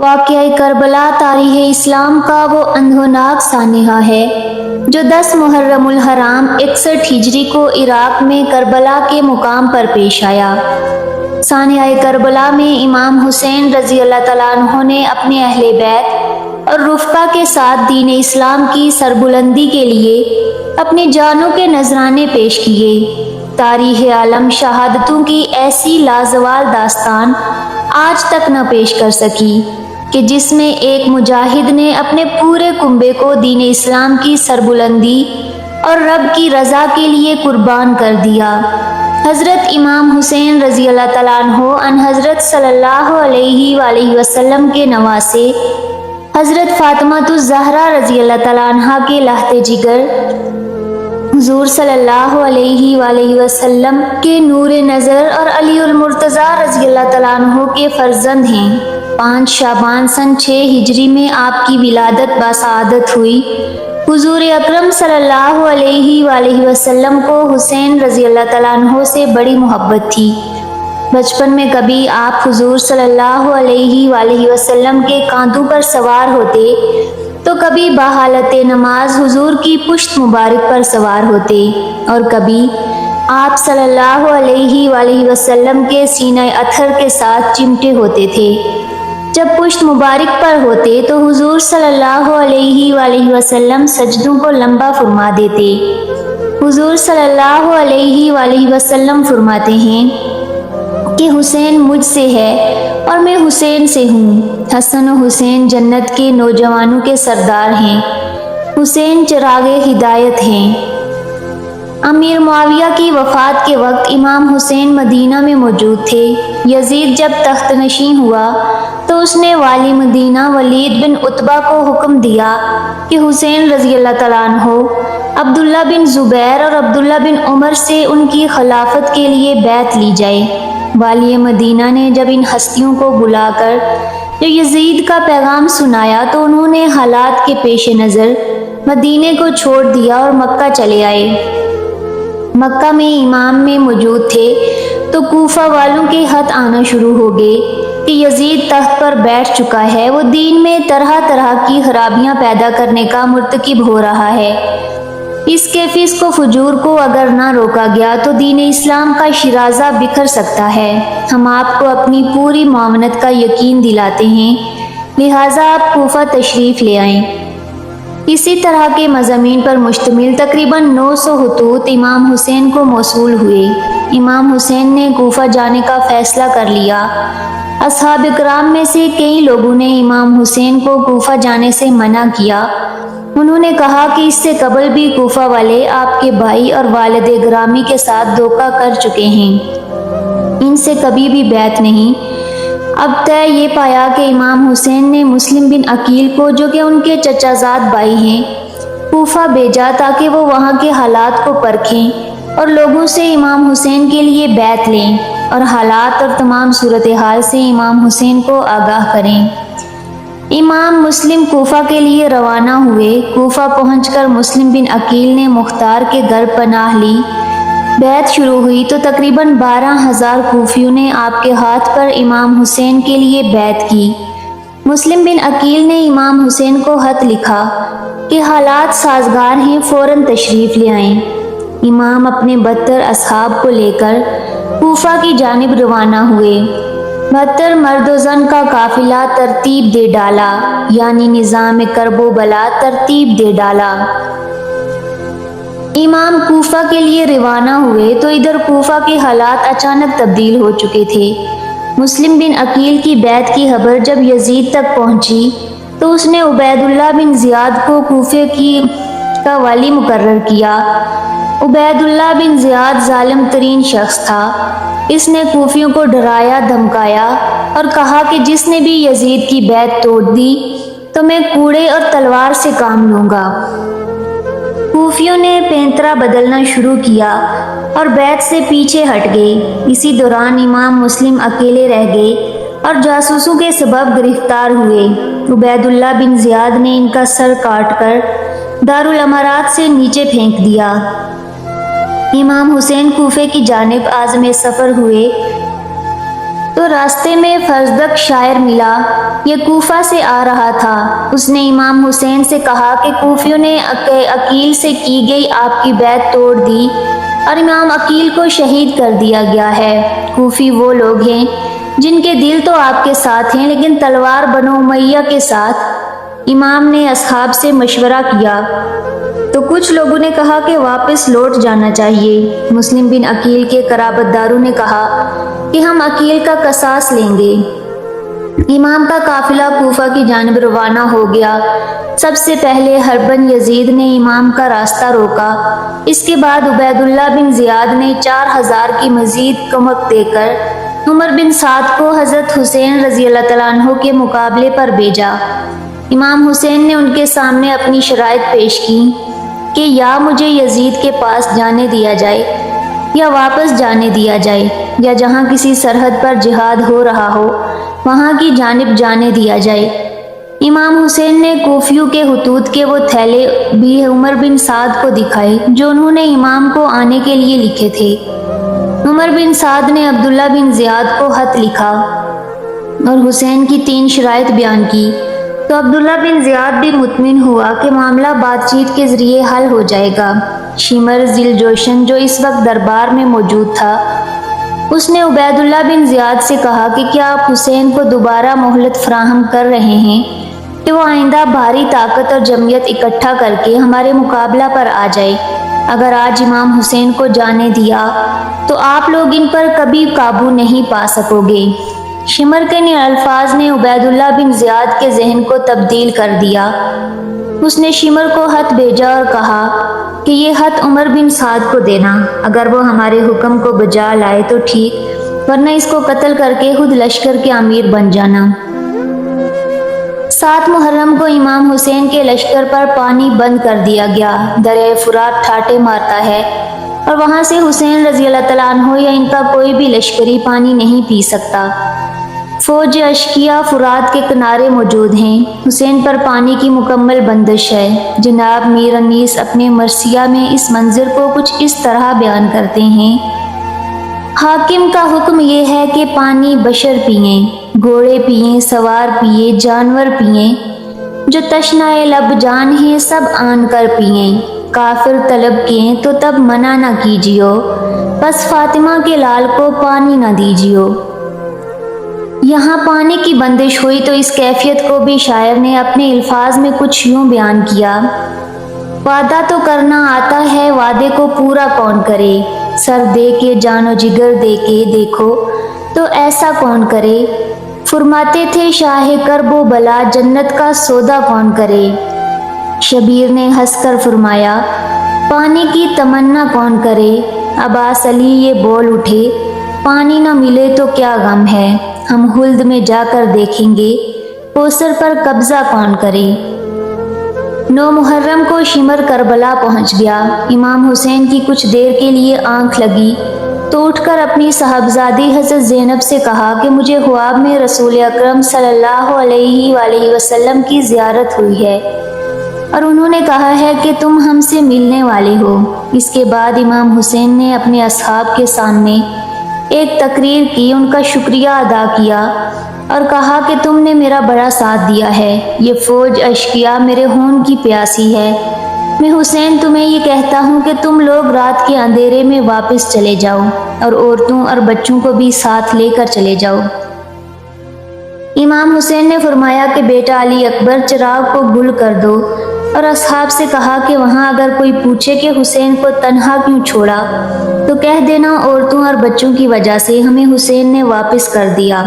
واقعہ کربلا تاریخ اسلام کا وہ اندھوناک سانحہ ہے جو 10 محرم الحرام 61 ہجری کو عراق میں کربلا کے مقام پر پیش آیا۔ سانحہ کربلا میں امام حسین رضی اللہ تعالیٰ عنہ نے اپنے اہل بیت اور رفقا کے ساتھ دین اسلام کی سربلندی کے لیے اپنی جانوں کے نذرانے پیش کیے۔ تاریخ عالم شہادتوں کی ایسی لازوال داستان آج تک نہ پیش کر سکی کہ جس میں ایک مجاہد نے اپنے پورے کنبے کو دین اسلام کی سربلندی اور رب کی رضا کے لیے قربان کر دیا۔ حضرت امام حسین رضی اللہ تعالیٰ عنہ ان حضرت صلی اللہ علیہ وآلہ وسلم کے نواسے حضرت فاطمہ الزہرا رضی اللہ تعالیٰ عنہ کے لہتے جگر حضور صلی اللہ علیہ وآلہ وسلم کے نور نظر اور علی المرتضیٰ رضی اللہ تعالیٰ عنہ کے فرزند ہیں۔ 5 شعبان سن 6 ہجری میں آپ کی ولادت باسعادت ہوئی۔ حضور اکرم صلی اللہ علیہ وآلہ وسلم کو حسین رضی اللہ تعالیٰ عنہ سے بڑی محبت تھی۔ بچپن میں کبھی آپ حضور صلی اللہ علیہ وآلہ وسلم کے کاندھوں پر سوار ہوتے تو کبھی بحالت نماز حضور کی پشت مبارک پر سوار ہوتے اور کبھی آپ صلی اللہ علیہ وآلہ وسلم کے سینہ اطہر کے ساتھ چمٹے ہوتے تھے۔ جب پشت مبارک پر ہوتے تو حضور صلی اللہ علیہ وآلہ وسلم سجدوں کو لمبا فرما دیتے۔ حضور صلی اللہ علیہ وآلہ وسلم فرماتے ہیں کہ حسین مجھ سے ہے اور میں حسین سے ہوں۔ حسن و حسین جنت کے نوجوانوں کے سردار ہیں۔ حسین چراغ ہدایت ہیں۔ امیر معاویہ کی وفات کے وقت امام حسین مدینہ میں موجود تھے۔ یزید جب تخت نشین ہوا تو اس نے والی مدینہ ولید بن عتبہ کو حکم دیا کہ حسین رضی اللہ تعالیٰ عنہ عبداللہ بن زبیر اور عبداللہ بن عمر سے ان کی خلافت کے لیے بیعت لی جائے۔ والی مدینہ نے جب ان ہستیوں کو بلا کر جو یزید کا پیغام سنایا تو انہوں نے حالات کے پیش نظر مدینے کو چھوڑ دیا اور مکہ چلے آئے۔ مکہ میں امام میں موجود تھے تو کوفہ والوں کے خط آنا شروع ہو گئے کہ یزید تخت پر بیٹھ چکا ہے، وہ دین میں طرح طرح کی خرابیاں پیدا کرنے کا مرتکب ہو رہا ہے۔ اس کے فسق و فجور کو اگر نہ روکا گیا تو دین اسلام کا شیرازہ بکھر سکتا ہے۔ ہم آپ کو اپنی پوری معاونت کا یقین دلاتے ہیں، لہٰذا آپ کوفہ تشریف لے آئیں۔ اسی طرح کے مضامین پر مشتمل تقریباً 900 خطوط امام حسین کو موصول ہوئے۔ امام حسین نے کوفہ جانے کا فیصلہ کر لیا۔ اصحاب کرام میں سے کئی لوگوں نے امام حسین کو کوفہ جانے سے منع کیا۔ انہوں نے کہا کہ اس سے قبل بھی کوفہ والے آپ کے بھائی اور والد گرامی کے ساتھ دھوکہ کر چکے ہیں، ان سے کبھی بھی بیعت نہیں۔ اب طے یہ پایا کہ امام حسین نے مسلم بن عقیل کو، جو کہ ان کے چچا زاد بھائی ہیں، کوفہ بھیجا تاکہ وہ وہاں کے حالات کو پرکھیں اور لوگوں سے امام حسین کے لیے بیعت لیں اور حالات اور تمام صورتحال سے امام حسین کو آگاہ کریں۔ امام مسلم کوفہ کے لیے روانہ ہوئے۔ کوفہ پہنچ کر مسلم بن عقیل نے مختار کے گھر پناہ لی۔ بیعت شروع ہوئی تو تقریباً 12,000 کوفیوں نے آپ کے ہاتھ پر امام حسین کے لیے بیعت کی۔ مسلم بن عقیل نے امام حسین کو خط لکھا کہ حالات سازگار ہیں، فوراً تشریف لے آئیں۔ امام اپنے 72 اصحاب کو لے کر کوفہ کی جانب روانہ ہوئے۔ 72 مرد و زن کا قافلہ ترتیب دے ڈالا، یعنی نظام کرب و بلا ترتیب دے ڈالا۔ امام کوفہ کے لیے روانہ ہوئے تو ادھر کوفہ کے حالات اچانک تبدیل ہو چکے تھے۔ مسلم بن عقیل کی بیعت کی خبر جب یزید تک پہنچی تو اس نے عبید اللہ بن زیاد کو کوفے کا والی مقرر کیا۔ عبید اللہ بن زیاد ظالم ترین شخص تھا۔ اس نے کوفیوں کو ڈرایا دھمکایا اور کہا کہ جس نے بھی یزید کی بیعت توڑ دی تو میں کوڑے اور تلوار سے کام لوں گا۔ کوفیوں نے پینترا بدلنا شروع کیا اور بیعت سے پیچھے ہٹ گئے۔ اسی دوران امام مسلم اکیلے رہ گئے اور جاسوسوں کے سبب گرفتار ہوئے۔ عبید اللہ بن زیاد نے ان کا سر کاٹ کر دارالامارات سے نیچے پھینک دیا۔ امام حسین کوفے کی جانب عازم سفر ہوئے تو راستے میں فرزدق شاعر ملا، یہ کوفہ سے آ رہا تھا۔ اس نے امام حسین سے کہا کہ کوفیوں نے عقیل سے کی گئی آپ کی بیعت توڑ دی اور امام عقیل کو شہید کر دیا گیا ہے۔ کوفی وہ لوگ ہیں جن کے دل تو آپ کے ساتھ ہیں لیکن تلوار بنو امیہ کے ساتھ۔ امام نے اصحاب سے مشورہ کیا تو کچھ لوگوں نے کہا کہ واپس لوٹ جانا چاہیے۔ مسلم بن عقیل کے قرابت داروں نے کہا کہ ہم عقیل کا قصاص لیں گے۔ امام کا قافلہ کوفہ کی جانب روانہ ہو گیا۔ سب سے پہلے حرب بن یزید نے امام کا راستہ روکا۔ اس کے بعد عبید اللہ بن زیاد نے 4000 کی مزید کمک دے کر عمر بن سعد کو حضرت حسین رضی اللہ تعالیٰ عنہ کے مقابلے پر بھیجا۔ امام حسین نے ان کے سامنے اپنی شرائط پیش کی کہ یا مجھے یزید کے پاس جانے دیا جائے یا واپس جانے دیا جائے، یا جہاں کسی سرحد پر جہاد ہو رہا ہو وہاں کی جانب جانے دیا جائے۔ امام حسین نے کوفیوں کے خطوط کے وہ تھیلے بھی عمر بن سعد کو دکھائے جو انہوں نے امام کو آنے کے لیے لکھے تھے۔ عمر بن سعد نے عبداللہ بن زیاد کو خط لکھا اور حسین کی 3 شرائط بیان کی، تو عبداللہ بن زیاد بھی مطمئن ہوا کہ معاملہ بات چیت کے ذریعے حل ہو جائے گا۔ شمر ذی الجوشن جو اس وقت دربار میں موجود تھا، اس نے عبید اللہ بن زیاد سے کہا کہ کیا آپ حسین کو دوبارہ مہلت فراہم کر رہے ہیں کہ وہ آئندہ بھاری طاقت اور جمعیت اکٹھا کر کے ہمارے مقابلہ پر آ جائے؟ اگر آج امام حسین کو جانے دیا تو آپ لوگ ان پر کبھی قابو نہیں پا سکو گے۔ شمر کے ان الفاظ نے عبید اللہ بن زیاد کے ذہن کو تبدیل کر دیا۔ اس نے شمر کو خط بھیجا اور کہا کہ یہ خط عمر بن سعد کو دینا، اگر وہ ہمارے حکم کو بجا لائے تو ٹھیک، ورنہ اس کو قتل کر کے خود لشکر کے امیر بن جانا۔ 7 محرم کو امام حسین کے لشکر پر پانی بند کر دیا گیا۔ دریا فرات ٹھاٹے مارتا ہے اور وہاں سے حسین رضی اللہ تعالیٰ عنہ یا ان کا کوئی بھی لشکری پانی نہیں پی سکتا۔ فوج اشکیا فرات کے کنارے موجود ہیں۔ حسین پر پانی کی مکمل بندش ہے۔ جناب میر انیس اپنے مرثیہ میں اس منظر کو کچھ اس طرح بیان کرتے ہیں: حاکم کا حکم یہ ہے کہ پانی بشر پئیں، گھوڑے پئیں، سوار پئیں، جانور پئیں، جو تشنہ لب جان ہیں سب آن کر پئیں۔ کافر طلب کیں تو تب منع نہ کیجیو، بس فاطمہ کے لال کو پانی نہ دیجیو۔ یہاں پانی کی بندش ہوئی تو اس کیفیت کو بھی شاعر نے اپنے الفاظ میں کچھ یوں بیان کیا: وعدہ تو کرنا آتا ہے، وعدے کو پورا کون کرے؟ سر دے کے جان و جگر دے کے دیکھو تو ایسا کون کرے؟ فرماتے تھے شاہ کرب و بلا، جنت کا سودا کون کرے؟ شبیر نے ہنس کر فرمایا: پانی کی تمنا کون کرے؟ عباس علی یہ بول اٹھے: پانی نہ ملے تو کیا غم ہے، ہم خلد میں جا کر دیکھیں گے کوثر پر قبضہ کون کرے۔ 9 محرم کو شمر کربلا پہنچ گیا۔ امام حسین کی کچھ دیر کے لیے آنکھ لگی تو اٹھ کر اپنی صاحبزادی حضرت زینب سے کہا کہ مجھے خواب میں رسول اکرم صلی اللہ علیہ وآلہ وسلم کی زیارت ہوئی ہے اور انہوں نے کہا ہے کہ تم ہم سے ملنے والے ہو۔ اس کے بعد امام حسین نے اپنے اصحاب کے سامنے ایک تقریر کی، ان کا شکریہ ادا کیا اور کہا کہ تم نے میرا بڑا ساتھ دیا ہے، یہ فوج اشکیا میرے خون کی پیاسی ہے۔ میں حسین تمہیں یہ کہتا ہوں کہ تم لوگ رات کے اندھیرے میں واپس چلے جاؤ اور عورتوں اور بچوں کو بھی ساتھ لے کر چلے جاؤ۔ امام حسین نے فرمایا کہ بیٹا علی اکبر، چراغ کو گل کر دو، اور اصحاب سے کہا کہ وہاں اگر کوئی پوچھے کہ حسین کو تنہا کیوں چھوڑا تو کہہ دینا عورتوں اور بچوں کی وجہ سے ہمیں حسین نے واپس کر دیا۔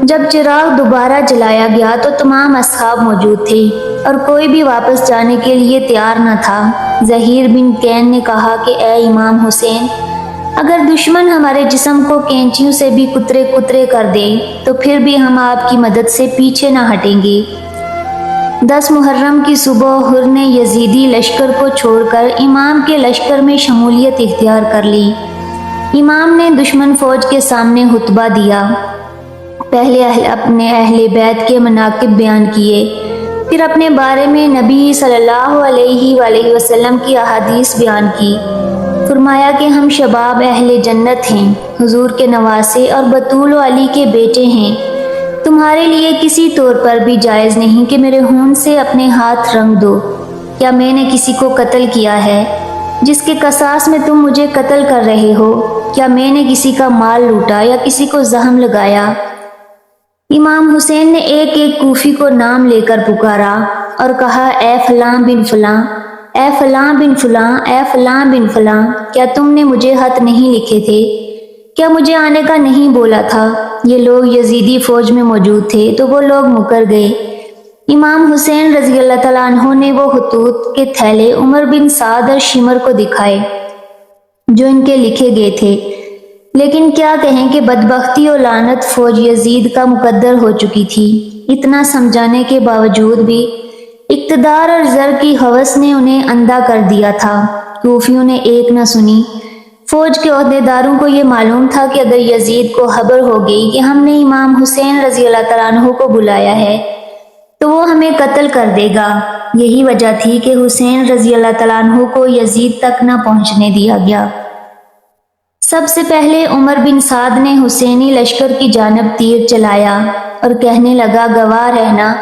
جب چراغ دوبارہ جلایا گیا تو تمام اصحاب موجود تھے اور کوئی بھی واپس جانے کے لیے تیار نہ تھا۔ زہیر بن کین نے کہا کہ اے امام حسین، اگر دشمن ہمارے جسم کو کینچیوں سے بھی کترے کترے کر دے تو پھر بھی ہم آپ کی مدد سے پیچھے نہ ہٹیں گے۔ 10 محرم کی صبح حر نے یزیدی لشکر کو چھوڑ کر امام کے لشکر میں شمولیت اختیار کر لی۔ امام نے دشمن فوج کے سامنے خطبہ دیا، پہلے اپنے اہل بیت کے مناقب بیان کیے، پھر اپنے بارے میں نبی صلی اللہ علیہ وآلہ وسلم کی احادیث بیان کی۔ فرمایا کہ ہم شباب اہل جنت ہیں۔ حضور کے نواسے اور بطول و علی کے بیٹے ہیں۔ تمہارے لیے کسی طور پر بھی جائز نہیں کہ میرے خون سے اپنے ہاتھ رنگ دو۔ کیا میں نے کسی کو قتل کیا ہے جس کے قصاص میں تم مجھے قتل کر رہے ہو؟ کیا میں نے کسی کا مال لوٹا یا کسی کو زخم لگایا؟ امام حسین نے ایک ایک کوفی کو نام لے کر پکارا اور کہا، اے فلاں بن فلاں، اے فلاں بن فلاں، اے فلاں بن فلاں، کیا تم نے مجھے خط نہیں لکھے تھے؟ کیا مجھے آنے کا نہیں بولا تھا؟ یہ لوگ یزیدی فوج میں موجود تھے تو وہ لوگ مکر گئے۔ امام حسین رضی اللہ تعالیٰ عنہ نے وہ خطوط کے تھیلے عمر بن سعد اور شمر کو دکھائے جو ان کے لکھے گئے تھے، لیکن کیا کہیں کہ بدبختی و لعنت فوج یزید کا مقدر ہو چکی تھی۔ اتنا سمجھانے کے باوجود بھی اقتدار اور زر کی ہوس نے انہیں اندھا کر دیا تھا۔ کوفیوں نے ایک نہ سنی۔ فوج کے عہدیداروں کو یہ معلوم تھا کہ اگر یزید کو خبر ہو گئی کہ ہم نے امام حسین رضی اللہ تعالیٰ عنہ کو بلایا ہے تو وہ ہمیں قتل کر دے گا۔ یہی وجہ تھی کہ حسین رضی اللہ تعالیٰ عنہ کو یزید تک نہ پہنچنے دیا گیا۔ سب سے پہلے عمر بن سعد نے حسینی لشکر کی جانب تیر چلایا اور کہنے لگا، گواہ رہنا،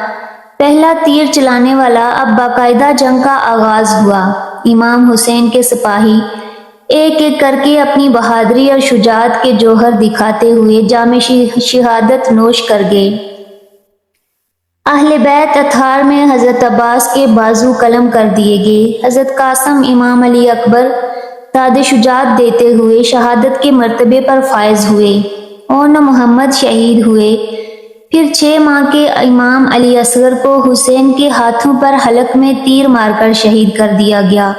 پہلا تیر چلانے والا۔ اب باقاعدہ جنگ کا آغاز ہوا۔ امام حسین کے سپاہی ایک ایک کر کے اپنی بہادری اور شجاعت کے جوہر دکھاتے ہوئے جام شہادت نوش کر گئے۔ اہل بیت اطہار میں حضرت عباس کے بازو قلم کر دیے گئے۔ حضرت قاسم امام علی اکبر تاج شجاعت دیتے ہوئے شہادت کے مرتبے پر فائز ہوئے اور نہ محمد شہید ہوئے۔ پھر 6 ماہ کے امام علی اصغر کو حسین کے ہاتھوں پر حلق میں تیر مار کر شہید کر دیا گیا۔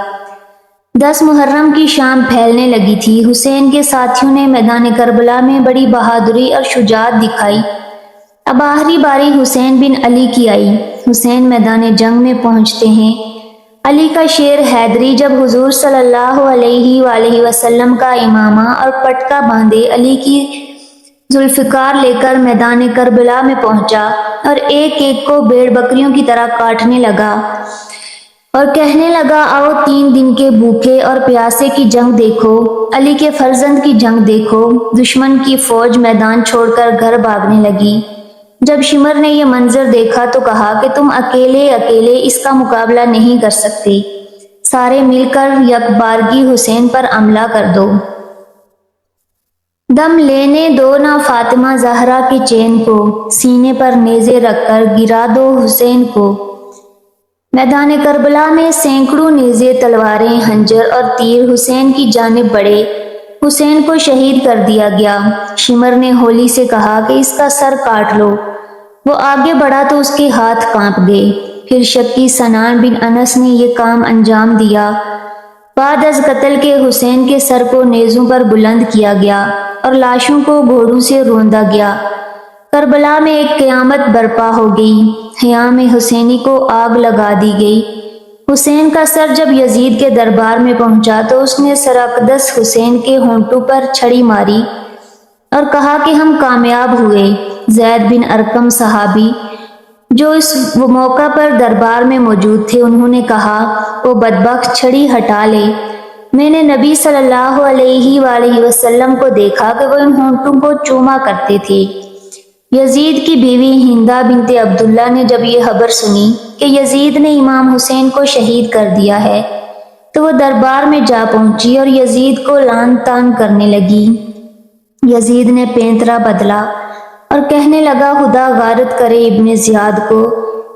10 محرم کی شام پھیلنے لگی تھی۔ حسین کے ساتھیوں نے میدان کربلا میں بڑی بہادری اور شجاعت دکھائی۔ اب آخری باری حسین بن علی کی آئی۔ حسین میدان جنگ میں پہنچتے ہیں۔ علی کا شیر حیدری جب حضور صلی اللہ علیہ وآلہ وسلم کا امامہ اور پٹکا باندھے علی کی ذوالفقار لے کر میدان کربلا میں پہنچا اور ایک ایک کو بھیڑ بکریوں کی طرح کاٹنے لگا اور کہنے لگا، آؤ 3 دن کے بھوکے اور پیاسے کی جنگ دیکھو، علی کے فرزند کی جنگ دیکھو۔ دشمن کی فوج میدان چھوڑ کر گھر بھاگنے لگی۔ جب شمر نے یہ منظر دیکھا تو کہا کہ تم اکیلے اس کا مقابلہ نہیں کر سکتے، سارے مل کر یکبارگی حسین پر حملہ کر دو۔ دم لینے دو نہ فاطمہ زہرا کے چین کو، سینے پر نیزے رکھ کر گرا دو حسین کو۔ میدان کربلا میں سینکڑوں نیزے، تلواریں، خنجر اور تیر حسین کی جانب بڑھے۔ حسین کو شہید کر دیا گیا۔ شمر نے ہولی سے کہا کہ اس کا سر کاٹ لو۔ وہ آگے بڑھا تو اس کے ہاتھ کانپ گئے۔ پھر شکی سنان بن انس نے یہ کام انجام دیا۔ بعد از قتل کے حسین کے سر کو نیزوں پر بلند کیا گیا اور لاشوں کو گھوڑوں سے روندا گیا۔ کربلا میں ایک قیامت برپا ہو گئی۔ خیام حسینی کو آگ لگا دی گئی۔ حسین کا سر جب یزید کے دربار میں پہنچا تو اس نے سر اقدس حسین کے ہونٹوں پر چھڑی ماری اور کہا کہ ہم کامیاب ہوئے۔ زید بن ارقم صحابی جو اس موقع پر دربار میں موجود تھے، انہوں نے کہا، وہ بدبخت چھڑی ہٹا لے۔ میں نے نبی صلی اللہ علیہ وآلہ وسلم کو دیکھا کہ وہ ان ہونٹوں کو چوما کرتے تھے۔ یزید کی بیوی ہندہ بنت عبداللہ نے جب یہ خبر سنی کہ یزید نے امام حسین کو شہید کر دیا ہے تو وہ دربار میں جا پہنچی اور یزید کو لعن طعن کرنے لگی۔ یزید نے پینترا بدلا اور کہنے لگا، خدا غارت کرے ابن زیاد کو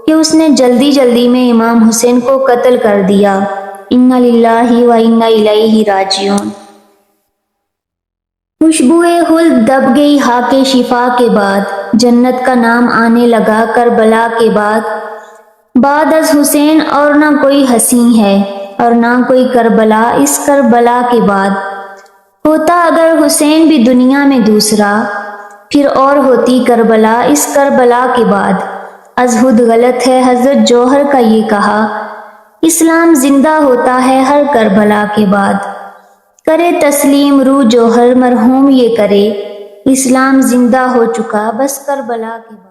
کہ اس نے جلدی میں امام حسین کو قتل کر دیا۔ انا للہ و انا الیہ راجعون۔ خوشبوئے خلد دب گئی خاک شفا کے بعد، جنت کا نام آنے لگا کربلا کے بعد از حسین اور نہ کوئی حسین ہے اور نہ کوئی کربلا اس کربلا کے بعد۔ ہوتا اگر حسین بھی دنیا میں دوسرا، پھر اور ہوتی کربلا اس کربلا کے بعد۔ از خود غلط ہے حضرت جوہر کا یہ کہا، اسلام زندہ ہوتا ہے ہر کربلا کے بعد۔ کرے تسلیم روح جوہر مرحوم یہ کرے، اسلام زندہ ہو چکا بس کربلا کے بعد۔